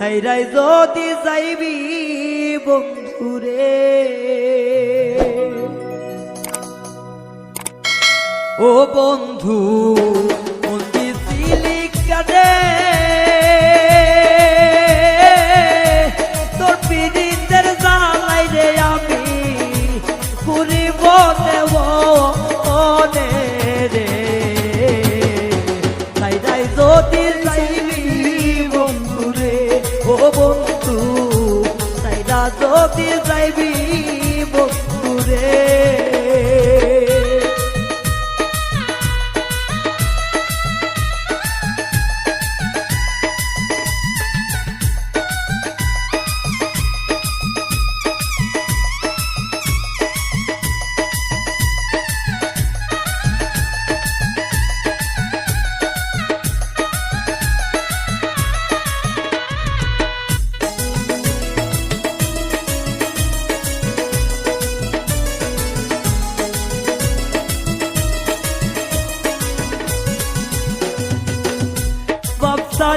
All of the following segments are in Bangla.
সাইরাই যদি যাইবি বন্ধুরে ও বন্ধু মন্দি সিলিকারে তোর পীড়িতের জানাই রে আমি ঘুরিব দেব রে সাইরাই যদি যাইবি বন্ধুরে ও বন্ধু সাইরা যদি যাইবি বন্ধুরে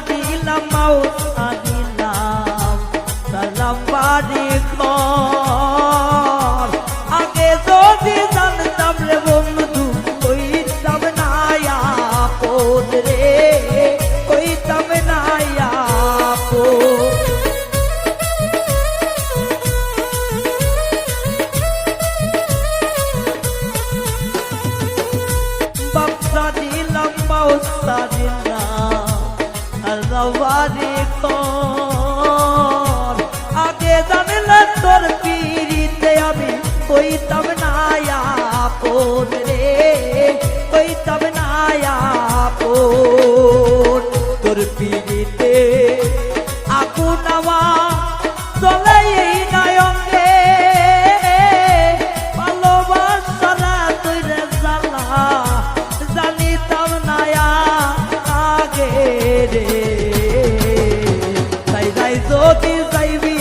দিলাম মাউসা দিলাম সালাম বাড়ি ঘর আগে যদি জানতাম রে বন্ধু কইতাম না আপদ রে কইতাম না আপদ বাপসা দিলাম মাউসা দিলাম আগে জানলে তোর পীড়িতে আমি কইতাম না আপন রে কইতাম না আপন তোর পীড়িতে আগুন চলে এই নয়নে ভালোবাসা তুই রে জ্বালা জানিতাম না আগে রে যদি যাইবি